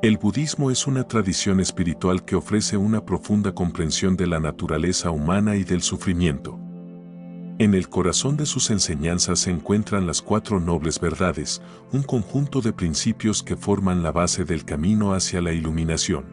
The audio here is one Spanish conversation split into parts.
El budismo es una tradición espiritual que ofrece una profunda comprensión de la naturaleza humana y del sufrimiento. En el corazón de sus enseñanzas se encuentran las 4 nobles verdades, un conjunto de principios que forman la base del camino hacia la iluminación.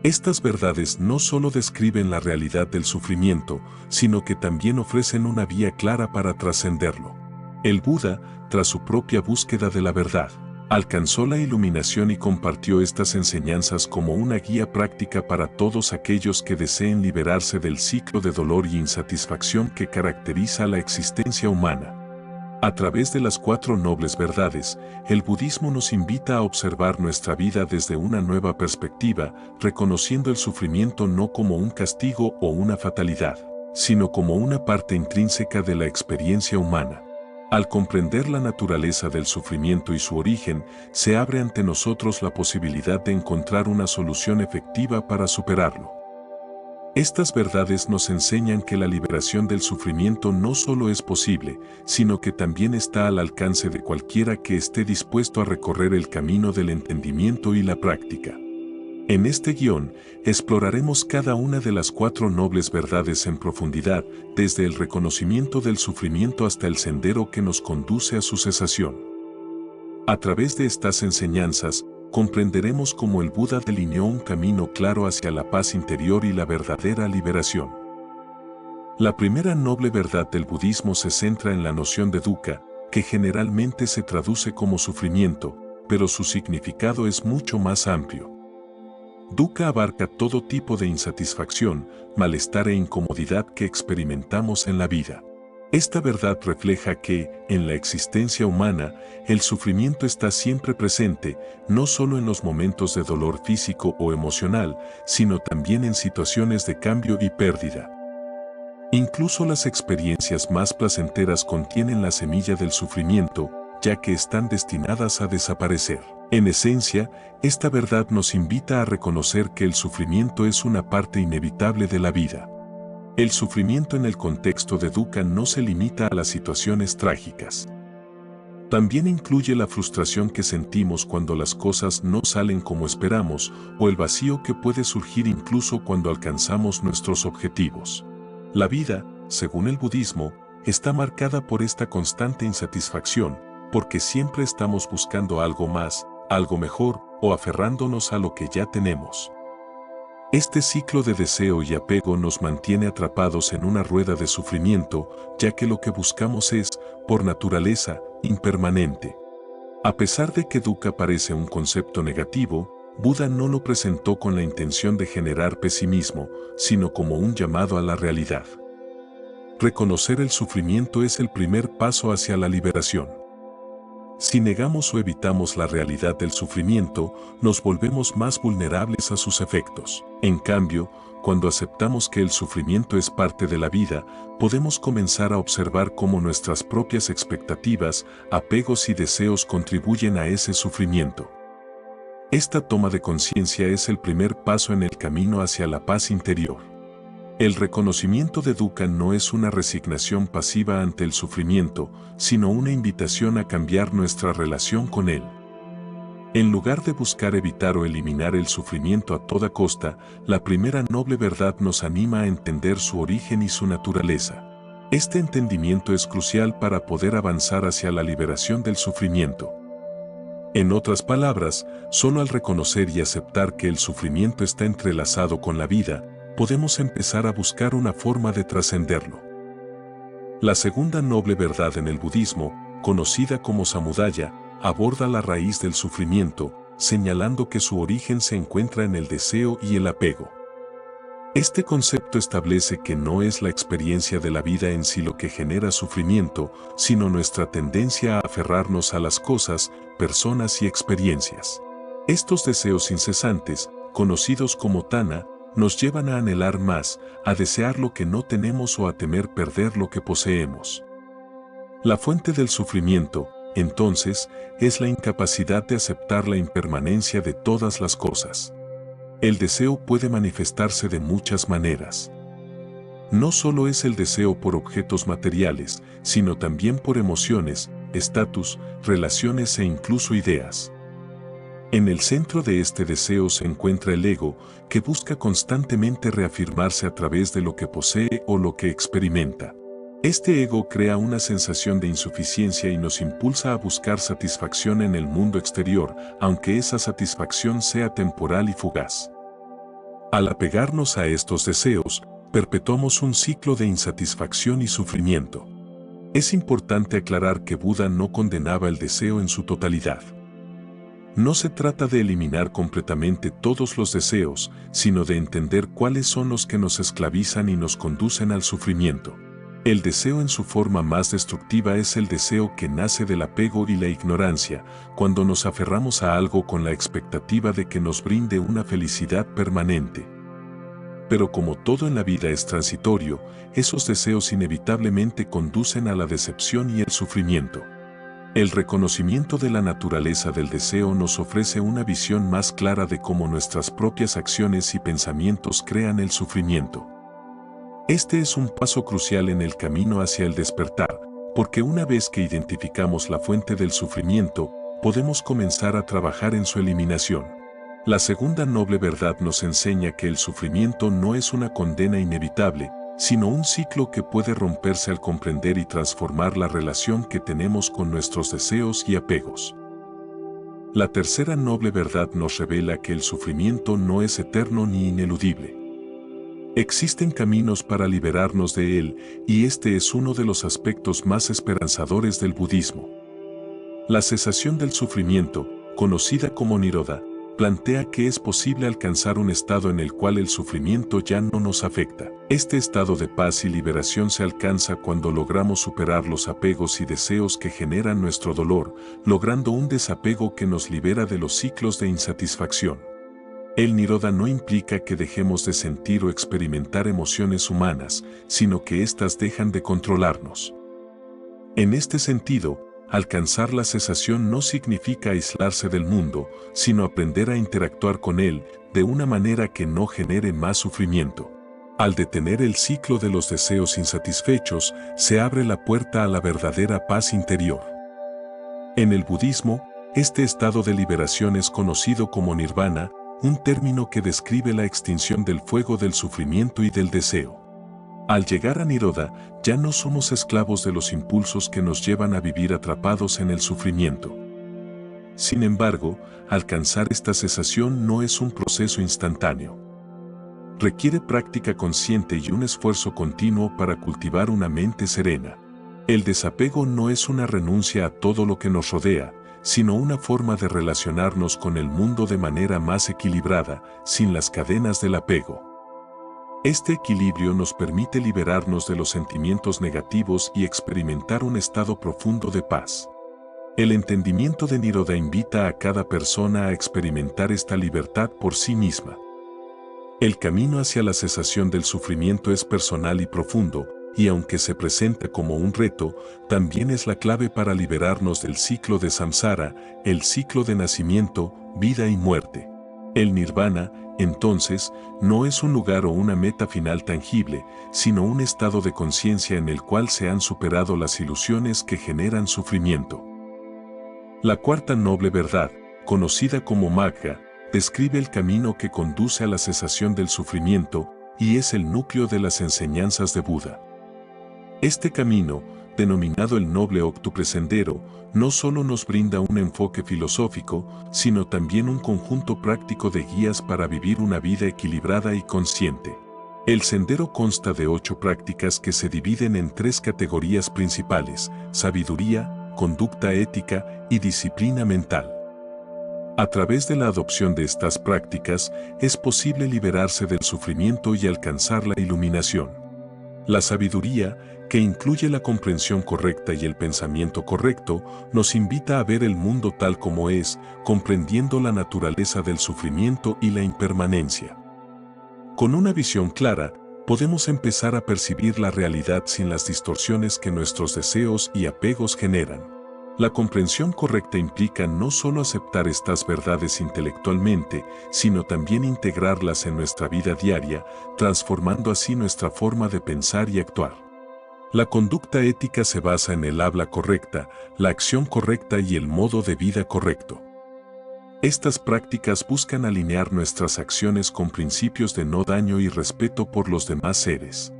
Estas verdades no solo describen la realidad del sufrimiento, sino que también ofrecen una vía clara para trascenderlo. El Buda, tras su propia búsqueda de la verdad, alcanzó la iluminación y compartió estas enseñanzas como una guía práctica para todos aquellos que deseen liberarse del ciclo de dolor y insatisfacción que caracteriza la existencia humana. A través de las 4 nobles verdades, el budismo nos invita a observar nuestra vida desde una nueva perspectiva, reconociendo el sufrimiento no como un castigo o una fatalidad, sino como una parte intrínseca de la experiencia humana. Al comprender la naturaleza del sufrimiento y su origen, se abre ante nosotros la posibilidad de encontrar una solución efectiva para superarlo. Estas verdades nos enseñan que la liberación del sufrimiento no solo es posible, sino que también está al alcance de cualquiera que esté dispuesto a recorrer el camino del entendimiento y la práctica. En este guión, exploraremos cada una de las 4 nobles verdades en profundidad, desde el reconocimiento del sufrimiento hasta el sendero que nos conduce a su cesación. A través de estas enseñanzas, comprenderemos cómo el Buda delineó un camino claro hacia la paz interior y la verdadera liberación. La primera noble verdad del budismo se centra en la noción de dukkha, que generalmente se traduce como sufrimiento, pero su significado es mucho más amplio. Dukkha abarca todo tipo de insatisfacción, malestar e incomodidad que experimentamos en la vida. Esta verdad refleja que, en la existencia humana, el sufrimiento está siempre presente, no solo en los momentos de dolor físico o emocional, sino también en situaciones de cambio y pérdida. Incluso las experiencias más placenteras contienen la semilla del sufrimiento, ya que están destinadas a desaparecer. En esencia, esta verdad nos invita a reconocer que el sufrimiento es una parte inevitable de la vida. El sufrimiento en el contexto de dukkha no se limita a las situaciones trágicas. También incluye la frustración que sentimos cuando las cosas no salen como esperamos, o el vacío que puede surgir incluso cuando alcanzamos nuestros objetivos. La vida, según el budismo, está marcada por esta constante insatisfacción, porque siempre estamos buscando algo más, algo mejor, o aferrándonos a lo que ya tenemos. Este ciclo de deseo y apego nos mantiene atrapados en una rueda de sufrimiento, ya que lo que buscamos es, por naturaleza, impermanente. A pesar de que dukkha parece un concepto negativo, Buda no lo presentó con la intención de generar pesimismo, sino como un llamado a la realidad. Reconocer el sufrimiento es el primer paso hacia la liberación. Si negamos o evitamos la realidad del sufrimiento, nos volvemos más vulnerables a sus efectos. En cambio, cuando aceptamos que el sufrimiento es parte de la vida, podemos comenzar a observar cómo nuestras propias expectativas, apegos y deseos contribuyen a ese sufrimiento. Esta toma de conciencia es el primer paso en el camino hacia la paz interior. El reconocimiento de dukkha no es una resignación pasiva ante el sufrimiento, sino una invitación a cambiar nuestra relación con él. En lugar de buscar evitar o eliminar el sufrimiento a toda costa, la primera noble verdad nos anima a entender su origen y su naturaleza. Este entendimiento es crucial para poder avanzar hacia la liberación del sufrimiento. En otras palabras, solo al reconocer y aceptar que el sufrimiento está entrelazado con la vida, podemos empezar a buscar una forma de trascenderlo. La segunda noble verdad en el budismo, conocida como samudaya, aborda la raíz del sufrimiento, señalando que su origen se encuentra en el deseo y el apego. Este concepto establece que no es la experiencia de la vida en sí lo que genera sufrimiento, sino nuestra tendencia a aferrarnos a las cosas, personas y experiencias. Estos deseos incesantes, conocidos como tanha, nos llevan a anhelar más, a desear lo que no tenemos o a temer perder lo que poseemos. La fuente del sufrimiento, entonces, es la incapacidad de aceptar la impermanencia de todas las cosas. El deseo puede manifestarse de muchas maneras. No solo es el deseo por objetos materiales, sino también por emociones, estatus, relaciones e incluso ideas. En el centro de este deseo se encuentra el ego, que busca constantemente reafirmarse a través de lo que posee o lo que experimenta. Este ego crea una sensación de insuficiencia y nos impulsa a buscar satisfacción en el mundo exterior, aunque esa satisfacción sea temporal y fugaz. Al apegarnos a estos deseos, perpetuamos un ciclo de insatisfacción y sufrimiento. Es importante aclarar que Buda no condenaba el deseo en su totalidad. No se trata de eliminar completamente todos los deseos, sino de entender cuáles son los que nos esclavizan y nos conducen al sufrimiento. El deseo en su forma más destructiva es el deseo que nace del apego y la ignorancia, cuando nos aferramos a algo con la expectativa de que nos brinde una felicidad permanente. Pero como todo en la vida es transitorio, esos deseos inevitablemente conducen a la decepción y el sufrimiento. El reconocimiento de la naturaleza del deseo nos ofrece una visión más clara de cómo nuestras propias acciones y pensamientos crean el sufrimiento. Este es un paso crucial en el camino hacia el despertar, porque una vez que identificamos la fuente del sufrimiento, podemos comenzar a trabajar en su eliminación. La segunda noble verdad nos enseña que el sufrimiento no es una condena inevitable, sino un ciclo que puede romperse al comprender y transformar la relación que tenemos con nuestros deseos y apegos. La tercera noble verdad nos revela que el sufrimiento no es eterno ni ineludible. Existen caminos para liberarnos de él, y este es uno de los aspectos más esperanzadores del budismo. La cesación del sufrimiento, conocida como Nirodha, plantea que es posible alcanzar un estado en el cual el sufrimiento ya no nos afecta. Este estado de paz y liberación se alcanza cuando logramos superar los apegos y deseos que generan nuestro dolor, logrando un desapego que nos libera de los ciclos de insatisfacción. El Nirodha no implica que dejemos de sentir o experimentar emociones humanas, sino que éstas dejan de controlarnos. En este sentido, alcanzar la cesación no significa aislarse del mundo, sino aprender a interactuar con él de una manera que no genere más sufrimiento. Al detener el ciclo de los deseos insatisfechos, se abre la puerta a la verdadera paz interior. En el budismo, este estado de liberación es conocido como nirvana, un término que describe la extinción del fuego del sufrimiento y del deseo. Al llegar a Nirodha, ya no somos esclavos de los impulsos que nos llevan a vivir atrapados en el sufrimiento. Sin embargo, alcanzar esta cesación no es un proceso instantáneo. Requiere práctica consciente y un esfuerzo continuo para cultivar una mente serena. El desapego no es una renuncia a todo lo que nos rodea, sino una forma de relacionarnos con el mundo de manera más equilibrada, sin las cadenas del apego. Este equilibrio nos permite liberarnos de los sentimientos negativos y experimentar un estado profundo de paz. El entendimiento de Nirodha invita a cada persona a experimentar esta libertad por sí misma. El camino hacia la cesación del sufrimiento es personal y profundo, y aunque se presenta como un reto, también es la clave para liberarnos del ciclo de samsara, el ciclo de nacimiento, vida y muerte. El nirvana, entonces, no es un lugar o una meta final tangible, sino un estado de conciencia en el cual se han superado las ilusiones que generan sufrimiento. La cuarta noble verdad, conocida como Magga, describe el camino que conduce a la cesación del sufrimiento y es el núcleo de las enseñanzas de Buda. Este camino, denominado el noble octuple sendero, no solo nos brinda un enfoque filosófico, sino también un conjunto práctico de guías para vivir una vida equilibrada y consciente. El sendero consta de 8 prácticas que se dividen en 3 categorías principales: sabiduría, conducta ética y disciplina mental. A través de la adopción de estas prácticas, es posible liberarse del sufrimiento y alcanzar la iluminación. La sabiduría, que incluye la comprensión correcta y el pensamiento correcto, nos invita a ver el mundo tal como es, comprendiendo la naturaleza del sufrimiento y la impermanencia. Con una visión clara, podemos empezar a percibir la realidad sin las distorsiones que nuestros deseos y apegos generan. La comprensión correcta implica no solo aceptar estas verdades intelectualmente, sino también integrarlas en nuestra vida diaria, transformando así nuestra forma de pensar y actuar. La conducta ética se basa en el habla correcta, la acción correcta y el modo de vida correcto. Estas prácticas buscan alinear nuestras acciones con principios de no daño y respeto por los demás seres.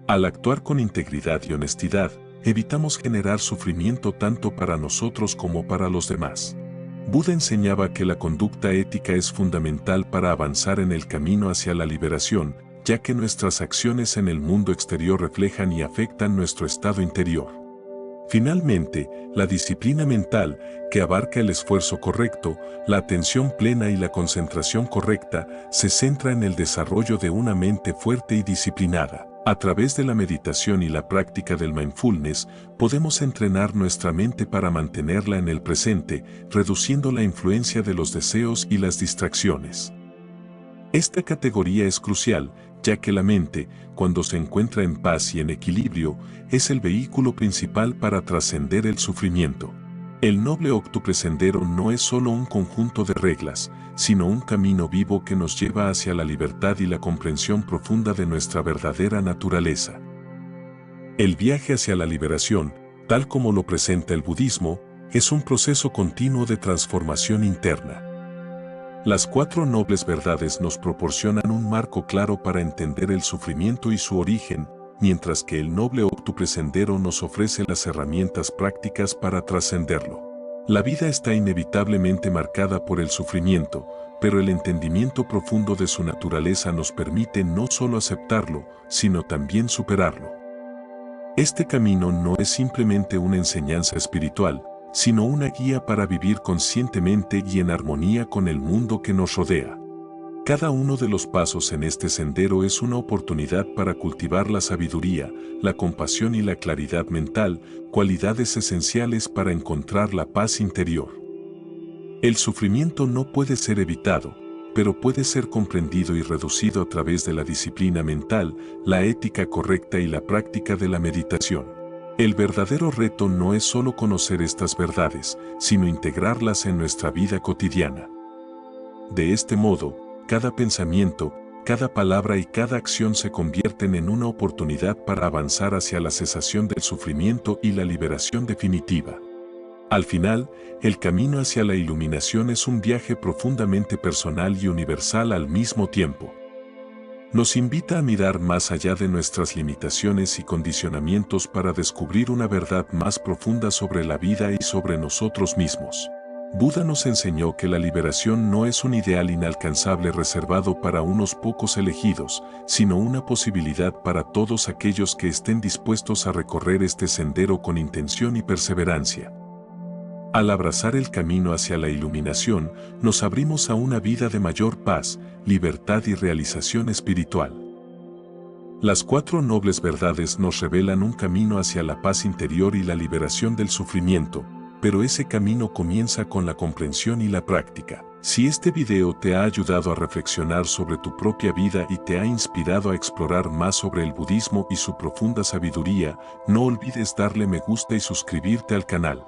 Al actuar con integridad y honestidad, evitamos generar sufrimiento tanto para nosotros como para los demás. Buda enseñaba que la conducta ética es fundamental para avanzar en el camino hacia la liberación, ya que nuestras acciones en el mundo exterior reflejan y afectan nuestro estado interior. Finalmente, la disciplina mental, que abarca el esfuerzo correcto, la atención plena y la concentración correcta, se centra en el desarrollo de una mente fuerte y disciplinada. A través de la meditación y la práctica del mindfulness, podemos entrenar nuestra mente para mantenerla en el presente, reduciendo la influencia de los deseos y las distracciones. Esta categoría es crucial, ya que la mente, cuando se encuentra en paz y en equilibrio, es el vehículo principal para trascender el sufrimiento. El noble octuple sendero no es solo un conjunto de reglas, sino un camino vivo que nos lleva hacia la libertad y la comprensión profunda de nuestra verdadera naturaleza. El viaje hacia la liberación, tal como lo presenta el budismo, es un proceso continuo de transformación interna. Las 4 nobles verdades nos proporcionan un marco claro para entender el sufrimiento y su origen, mientras que el noble octuple sendero nos ofrece las herramientas prácticas para trascenderlo. La vida está inevitablemente marcada por el sufrimiento, pero el entendimiento profundo de su naturaleza nos permite no solo aceptarlo, sino también superarlo. Este camino no es simplemente una enseñanza espiritual, sino una guía para vivir conscientemente y en armonía con el mundo que nos rodea. Cada uno de los pasos en este sendero es una oportunidad para cultivar la sabiduría, la compasión y la claridad mental, cualidades esenciales para encontrar la paz interior. El sufrimiento no puede ser evitado, pero puede ser comprendido y reducido a través de la disciplina mental, la ética correcta y la práctica de la meditación. El verdadero reto no es solo conocer estas verdades, sino integrarlas en nuestra vida cotidiana. De este modo, cada pensamiento, cada palabra y cada acción se convierten en una oportunidad para avanzar hacia la cesación del sufrimiento y la liberación definitiva. Al final, el camino hacia la iluminación es un viaje profundamente personal y universal al mismo tiempo. Nos invita a mirar más allá de nuestras limitaciones y condicionamientos para descubrir una verdad más profunda sobre la vida y sobre nosotros mismos. Buda nos enseñó que la liberación no es un ideal inalcanzable reservado para unos pocos elegidos, sino una posibilidad para todos aquellos que estén dispuestos a recorrer este sendero con intención y perseverancia. Al abrazar el camino hacia la iluminación, nos abrimos a una vida de mayor paz, libertad y realización espiritual. Las 4 nobles verdades nos revelan un camino hacia la paz interior y la liberación del sufrimiento, pero ese camino comienza con la comprensión y la práctica. Si este video te ha ayudado a reflexionar sobre tu propia vida y te ha inspirado a explorar más sobre el budismo y su profunda sabiduría, no olvides darle me gusta y suscribirte al canal.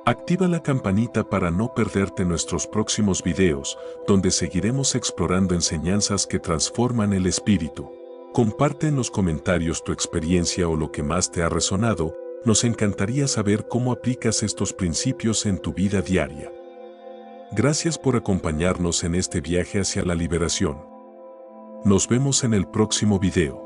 Activa la campanita para no perderte nuestros próximos videos, donde seguiremos explorando enseñanzas que transforman el espíritu. Comparte en los comentarios tu experiencia o lo que más te ha resonado, nos encantaría saber cómo aplicas estos principios en tu vida diaria. Gracias por acompañarnos en este viaje hacia la liberación. Nos vemos en el próximo video.